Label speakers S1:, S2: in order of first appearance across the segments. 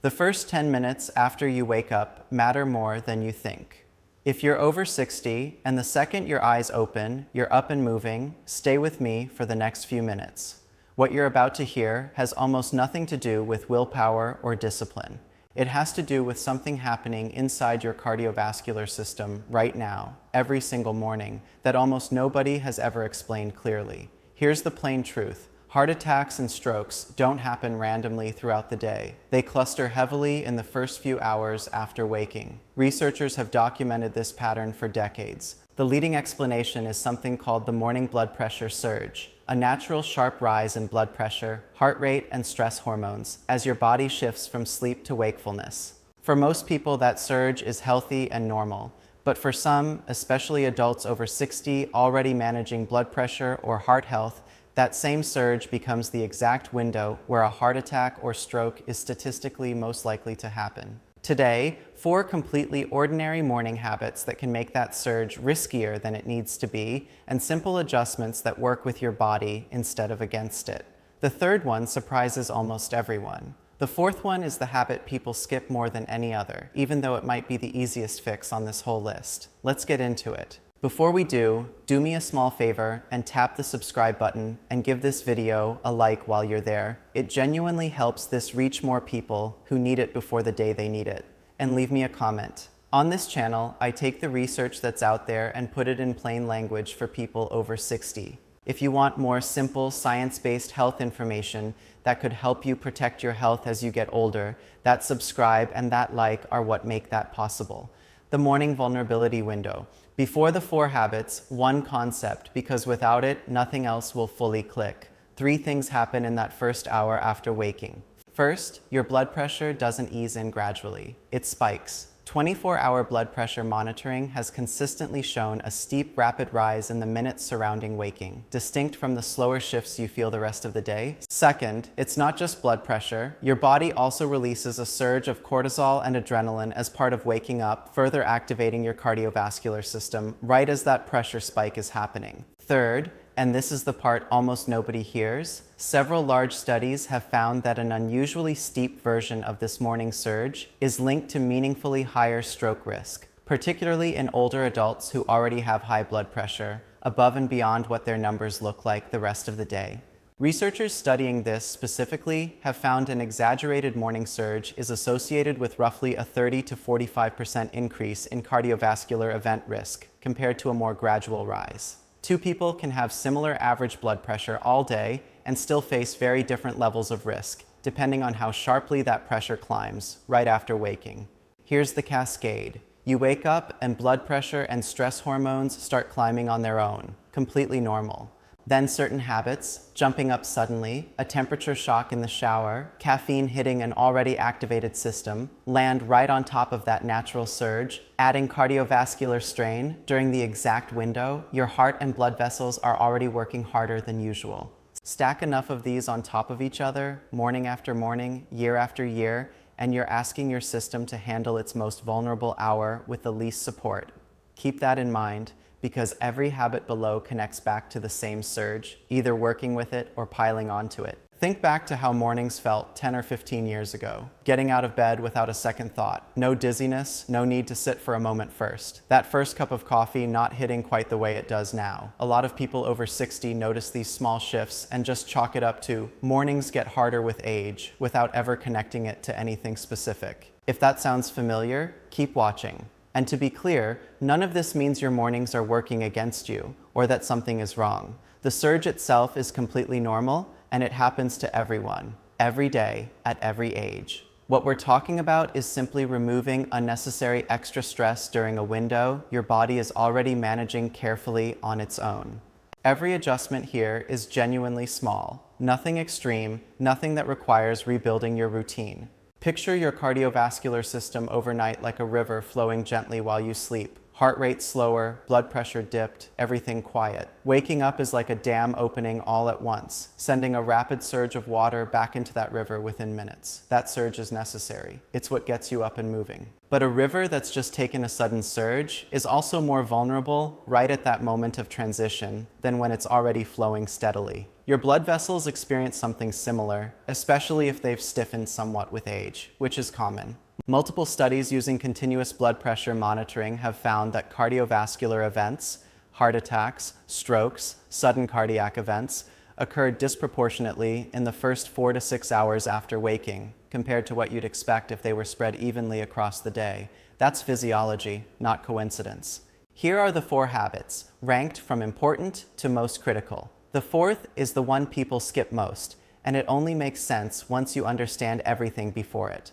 S1: The first 10 minutes after you wake up matter more than you think. If you're over 60 and the second your eyes open, you're up and moving, stay with me for the next few minutes. What you're about to hear has almost nothing to do with willpower or discipline. It has to do with something happening inside your cardiovascular system right now, every single morning, that almost nobody has ever explained clearly. Here's the plain truth. Heart attacks and strokes don't happen randomly throughout the day. They cluster heavily in the first few hours after waking. Researchers have documented this pattern for decades. The leading explanation is something called the morning blood pressure surge, a natural sharp rise in blood pressure, heart rate, and stress hormones as your body shifts from sleep to wakefulness. For most people, that surge is healthy and normal. But for some, especially adults over 60 already managing blood pressure or heart health, that same surge becomes the exact window where a heart attack or stroke is statistically most likely to happen. Today, 4 completely ordinary morning habits that can make that surge riskier than it needs to be, and simple adjustments that work with your body instead of against it. The third one surprises almost everyone. The fourth one is the habit people skip more than any other, even though it might be the easiest fix on this whole list. Let's get into it. Before we do me a small favor and tap the subscribe button and give this video a like while you're there. It genuinely helps this reach more people who need it before the day they need it. And leave me a comment. On this channel, I take the research that's out there and put it in plain language for people over 60. If you want more simple, science-based health information that could help you protect your health as you get older, that subscribe and that like are what make that possible. The morning vulnerability window. Before the 4 habits, 1 concept, because without it, nothing else will fully click. 3 things happen in that first hour after waking. First, your blood pressure doesn't ease in gradually. It spikes. 24-hour blood pressure monitoring has consistently shown a steep, rapid rise in the minutes surrounding waking, distinct from the slower shifts you feel the rest of the day. Second, it's not just blood pressure. Your body also releases a surge of cortisol and adrenaline as part of waking up, further activating your cardiovascular system right as that pressure spike is happening. Third, and this is the part almost nobody hears, several large studies have found that an unusually steep version of this morning surge is linked to meaningfully higher stroke risk, particularly in older adults who already have high blood pressure, above and beyond what their numbers look like the rest of the day. Researchers studying this specifically have found an exaggerated morning surge is associated with roughly a 30 to 45% increase in cardiovascular event risk compared to a more gradual rise. 2 people can have similar average blood pressure all day and still face very different levels of risk, depending on how sharply that pressure climbs right after waking. Here's the cascade. You wake up and blood pressure and stress hormones start climbing on their own, completely normal. Then certain habits, jumping up suddenly, a temperature shock in the shower, caffeine hitting an already activated system, land right on top of that natural surge, adding cardiovascular strain during the exact window your heart and blood vessels are already working harder than usual. Stack enough of these on top of each other, morning after morning, year after year, and you're asking your system to handle its most vulnerable hour with the least support. Keep that in mind, because every habit below connects back to the same surge, either working with it or piling onto it. Think back to how mornings felt 10 or 15 years ago. Getting out of bed without a second thought. No dizziness, no need to sit for a moment first. That first cup of coffee not hitting quite the way it does now. A lot of people over 60 notice these small shifts and just chalk it up to mornings get harder with age without ever connecting it to anything specific. If that sounds familiar, keep watching. And to be clear, none of this means your mornings are working against you or that something is wrong. The surge itself is completely normal and it happens to everyone, every day, at every age. What we're talking about is simply removing unnecessary extra stress during a window your body is already managing carefully on its own. Every adjustment here is genuinely small, nothing extreme, nothing that requires rebuilding your routine. Picture your cardiovascular system overnight like a river flowing gently while you sleep. Heart rate slower, blood pressure dipped, everything quiet. Waking up is like a dam opening all at once, sending a rapid surge of water back into that river within minutes. That surge is necessary. It's what gets you up and moving. But a river that's just taken a sudden surge is also more vulnerable right at that moment of transition than when it's already flowing steadily. Your blood vessels experience something similar, especially if they've stiffened somewhat with age, which is common. Multiple studies using continuous blood pressure monitoring have found that cardiovascular events, heart attacks, strokes, sudden cardiac events, occur disproportionately in the first 4 to 6 hours after waking, compared to what you'd expect if they were spread evenly across the day. That's physiology, not coincidence. Here are the 4 habits, ranked from important to most critical. The 4th is the one people skip most, and it only makes sense once you understand everything before it.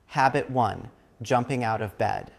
S1: Habit 1, jumping out of bed.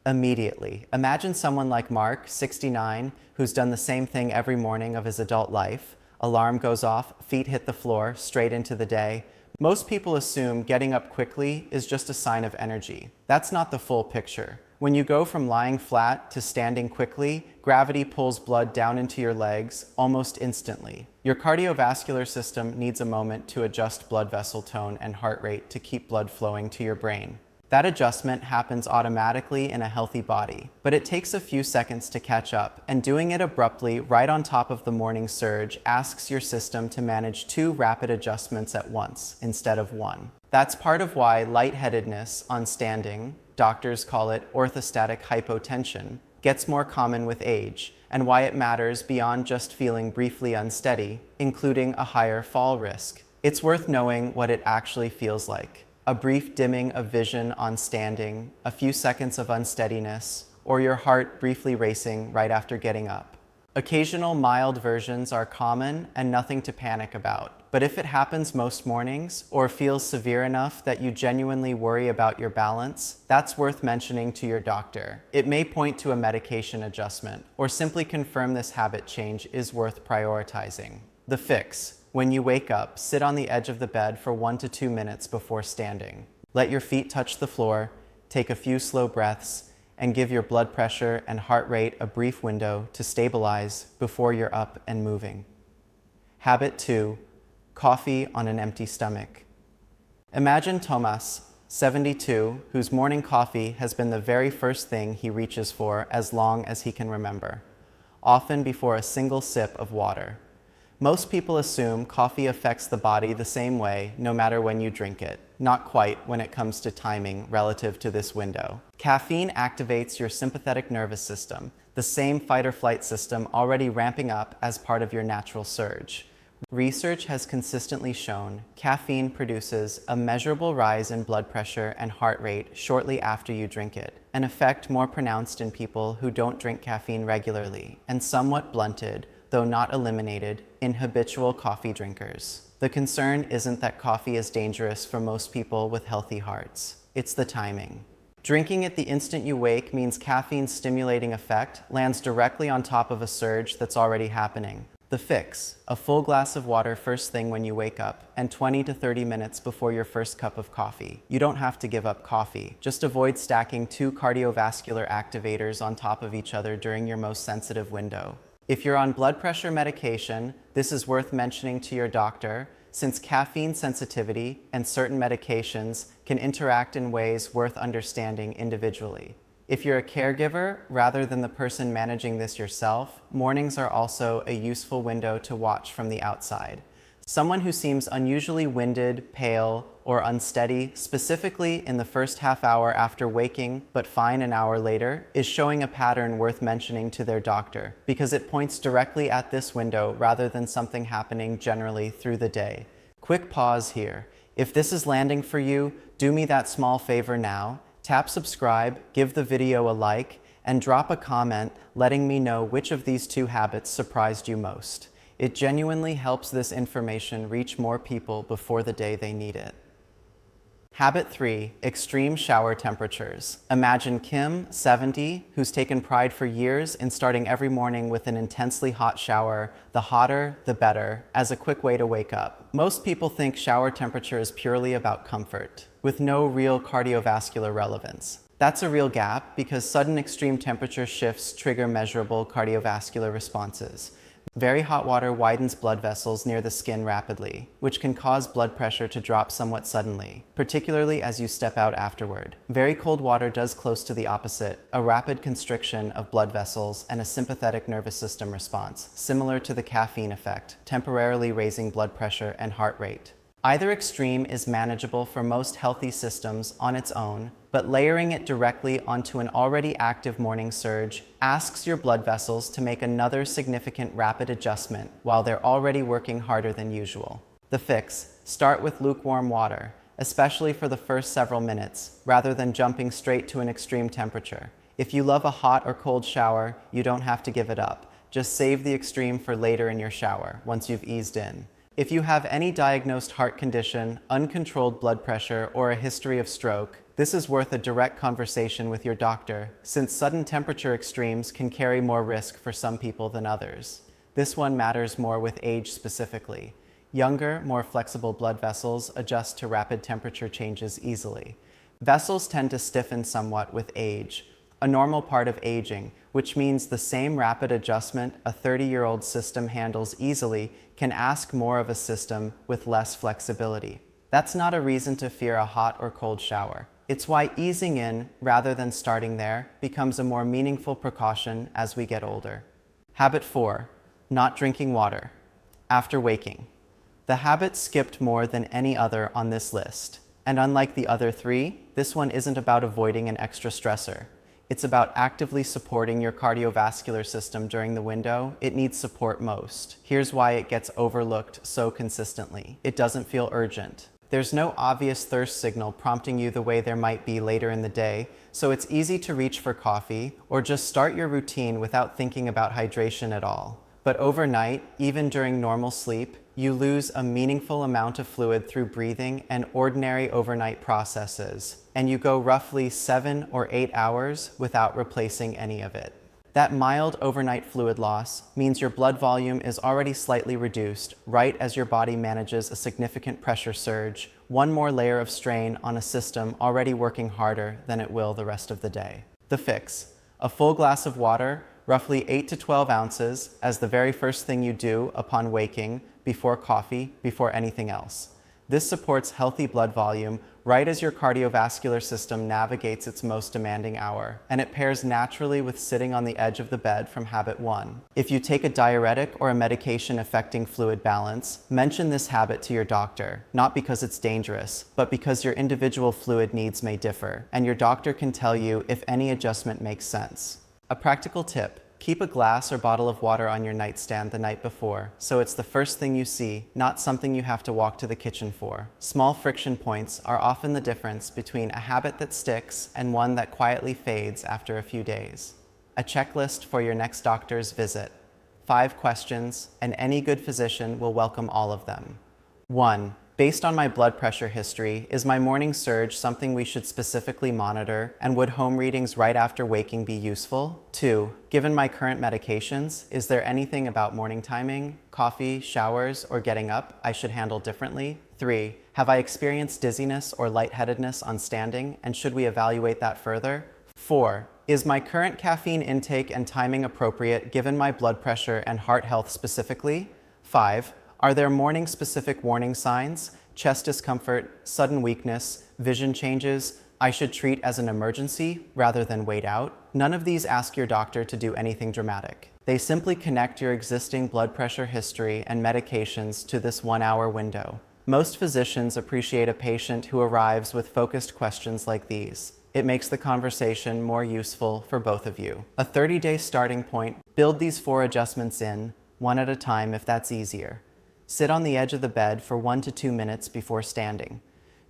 S1: Immediately. Imagine someone like Mark, 69, who's done the same thing every morning of his adult life. Alarm goes off, feet hit the floor, straight into the day. Most people assume getting up quickly is just a sign of energy. That's not the full picture. When you go from lying flat to standing quickly, gravity pulls blood down into your legs almost instantly. Your cardiovascular system needs a moment to adjust blood vessel tone and heart rate to keep blood flowing to your brain. That adjustment happens automatically in a healthy body, but it takes a few seconds to catch up, and doing it abruptly right on top of the morning surge asks your system to manage 2 rapid adjustments at once instead of 1. That's part of why lightheadedness on standing, doctors call it orthostatic hypotension, gets more common with age, and why it matters beyond just feeling briefly unsteady, including a higher fall risk. It's worth knowing what it actually feels like. A brief dimming of vision on standing, a few seconds of unsteadiness, or your heart briefly racing right after getting up. Occasional mild versions are common and nothing to panic about. But if it happens most mornings or feels severe enough that you genuinely worry about your balance, that's worth mentioning to your doctor. It may point to a medication adjustment or simply confirm this habit change is worth prioritizing. The fix. When you wake up, sit on the edge of the bed for 1 to 2 minutes before standing. Let your feet touch the floor, take a few slow breaths, and give your blood pressure and heart rate a brief window to stabilize before you're up and moving. Habit 2. Coffee on an empty stomach. Imagine Thomas, 72, whose morning coffee has been the very first thing he reaches for as long as he can remember, often before a single sip of water. Most people assume coffee affects the body the same way no matter when you drink it. Not quite when it comes to timing relative to this window. Caffeine activates your sympathetic nervous system, the same fight-or-flight system already ramping up as part of your natural surge. Research has consistently shown caffeine produces a measurable rise in blood pressure and heart rate shortly after you drink it, an effect more pronounced in people who don't drink caffeine regularly, and somewhat blunted, though not eliminated, in habitual coffee drinkers. The concern isn't that coffee is dangerous for most people with healthy hearts. It's the timing. Drinking it the instant you wake means caffeine's stimulating effect lands directly on top of a surge that's already happening. The fix: a full glass of water first thing when you wake up, and 20 to 30 minutes before your first cup of coffee. You don't have to give up coffee. Just avoid stacking 2 cardiovascular activators on top of each other during your most sensitive window. If you're on blood pressure medication, this is worth mentioning to your doctor, since caffeine sensitivity and certain medications can interact in ways worth understanding individually. If you're a caregiver, rather than the person managing this yourself, mornings are also a useful window to watch from the outside. Someone who seems unusually winded, pale, or unsteady, specifically in the first half hour after waking, but fine an hour later, is showing a pattern worth mentioning to their doctor, because it points directly at this window rather than something happening generally through the day. Quick pause here. If this is landing for you, do me that small favor now. Tap subscribe, give the video a like, and drop a comment letting me know which of these 2 habits surprised you most. It genuinely helps this information reach more people before the day they need it. Habit 3, extreme shower temperatures. Imagine Kim, 70, who's taken pride for years in starting every morning with an intensely hot shower, the hotter, the better, as a quick way to wake up. Most people think shower temperature is purely about comfort, with no real cardiovascular relevance. That's a real gap because sudden extreme temperature shifts trigger measurable cardiovascular responses. Very hot water widens blood vessels near the skin rapidly, which can cause blood pressure to drop somewhat suddenly, particularly as you step out afterward. Very cold water does close to the opposite, a rapid constriction of blood vessels and a sympathetic nervous system response, similar to the caffeine effect, temporarily raising blood pressure and heart rate. Either extreme is manageable for most healthy systems on its own, but layering it directly onto an already active morning surge asks your blood vessels to make another significant rapid adjustment while they're already working harder than usual. The fix: start with lukewarm water, especially for the first several minutes, rather than jumping straight to an extreme temperature. If you love a hot or cold shower, you don't have to give it up. Just save the extreme for later in your shower, once you've eased in. If you have any diagnosed heart condition, uncontrolled blood pressure, or a history of stroke, this is worth a direct conversation with your doctor, since sudden temperature extremes can carry more risk for some people than others. This one matters more with age specifically. Younger, more flexible blood vessels adjust to rapid temperature changes easily. Vessels tend to stiffen somewhat with age, a normal part of aging, which means the same rapid adjustment a 30-year-old system handles easily can ask more of a system with less flexibility. That's not a reason to fear a hot or cold shower. It's why easing in, rather than starting there, becomes a more meaningful precaution as we get older. Habit 4. Not drinking water after waking. The habit skipped more than any other on this list. And unlike the other 3, this one isn't about avoiding an extra stressor. It's about actively supporting your cardiovascular system during the window it needs support most. Here's why it gets overlooked so consistently. It doesn't feel urgent. There's no obvious thirst signal prompting you the way there might be later in the day, so it's easy to reach for coffee or just start your routine without thinking about hydration at all. But overnight, even during normal sleep, you lose a meaningful amount of fluid through breathing and ordinary overnight processes, and you go roughly 7 or 8 hours without replacing any of it. That mild overnight fluid loss means your blood volume is already slightly reduced right as your body manages a significant pressure surge, one more layer of strain on a system already working harder than it will the rest of the day. The fix: a full glass of water, roughly 8 to 12 ounces, as the very first thing you do upon waking, before coffee, before anything else. This supports healthy blood volume right as your cardiovascular system navigates its most demanding hour, and it pairs naturally with sitting on the edge of the bed from habit 1. If you take a diuretic or a medication affecting fluid balance, mention this habit to your doctor, not because it's dangerous, but because your individual fluid needs may differ, and your doctor can tell you if any adjustment makes sense. A practical tip: keep a glass or bottle of water on your nightstand the night before, so it's the first thing you see, not something you have to walk to the kitchen for. Small friction points are often the difference between a habit that sticks and one that quietly fades after a few days. A checklist for your next doctor's visit. 5 questions, and any good physician will welcome all of them. 1. Based on my blood pressure history, is my morning surge something we should specifically monitor, and would home readings right after waking be useful? 2. Given my current medications, is there anything about morning timing, coffee, showers, or getting up I should handle differently? 3. Have I experienced dizziness or lightheadedness on standing, and should we evaluate that further? 4. Is my current caffeine intake and timing appropriate given my blood pressure and heart health specifically? 5. Are there morning-specific warning signs, chest discomfort, sudden weakness, vision changes I should treat as an emergency rather than wait out? None of these ask your doctor to do anything dramatic. They simply connect your existing blood pressure history and medications to this 1-hour window. Most physicians appreciate a patient who arrives with focused questions like these. It makes the conversation more useful for both of you. A 30-day starting point: build these 4 adjustments in, one at a time if that's easier. Sit on the edge of the bed for 1 to 2 minutes before standing.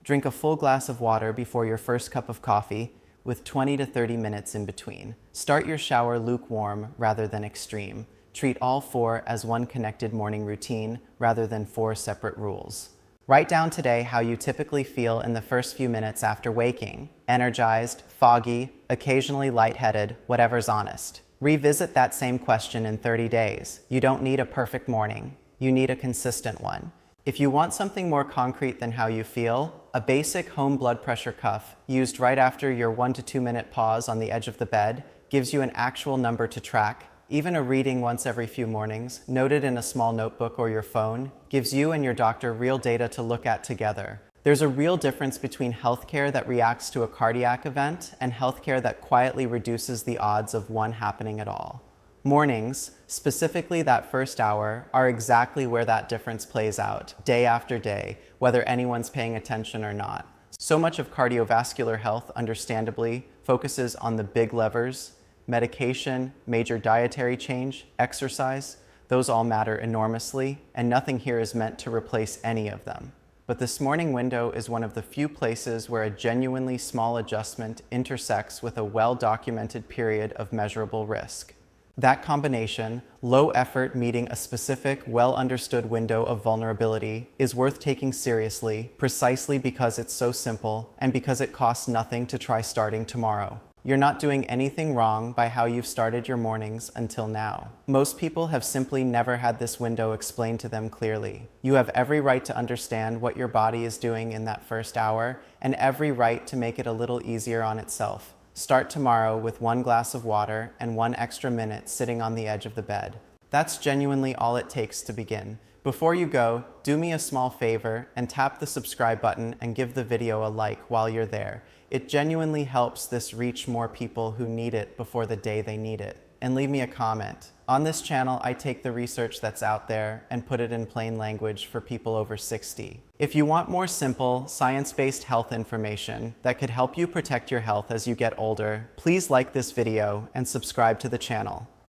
S1: Drink a full glass of water before your first cup of coffee, with 20 to 30 minutes in between. Start your shower lukewarm rather than extreme. Treat all 4 as one connected morning routine rather than 4 separate rules. Write down today how you typically feel in the first few minutes after waking: energized, foggy, occasionally lightheaded, whatever's honest. Revisit that same question in 30 days. You don't need a perfect morning. You need a consistent one. If you want something more concrete than how you feel, a basic home blood pressure cuff used right after your 1 to 2 minute pause on the edge of the bed gives you an actual number to track, Even a reading once every few mornings, noted in a small notebook or your phone, gives you and your doctor real data to look at together. There's a real difference between healthcare that reacts to a cardiac event and healthcare that quietly reduces the odds of one happening at all. Mornings, specifically that first hour, are exactly where that difference plays out, day after day, whether anyone's paying attention or not. So much of cardiovascular health, understandably, focuses on the big levers: medication, major dietary change, exercise. Those all matter enormously, and nothing here is meant to replace any of them. But this morning window is one of the few places where a genuinely small adjustment intersects with a well-documented period of measurable risk. That combination, low effort meeting a specific, well-understood window of vulnerability, is worth taking seriously precisely because it's so simple and because it costs nothing to try starting tomorrow. You're not doing anything wrong by how you've started your mornings until now. Most people have simply never had this window explained to them clearly. You have every right to understand what your body is doing in that first hour, and every right to make it a little easier on itself. Start tomorrow with 1 glass of water and 1 extra minute sitting on the edge of the bed. That's genuinely all it takes to begin. Before you go, do me a small favor and tap the subscribe button and give the video a like while you're there. It genuinely helps this reach more people who need it before the day they need it. And leave me a comment. On this channel, I take the research that's out there and put it in plain language for people over 60. If you want more simple, science-based health information that could help you protect your health as you get older, please like this video and subscribe to the channel.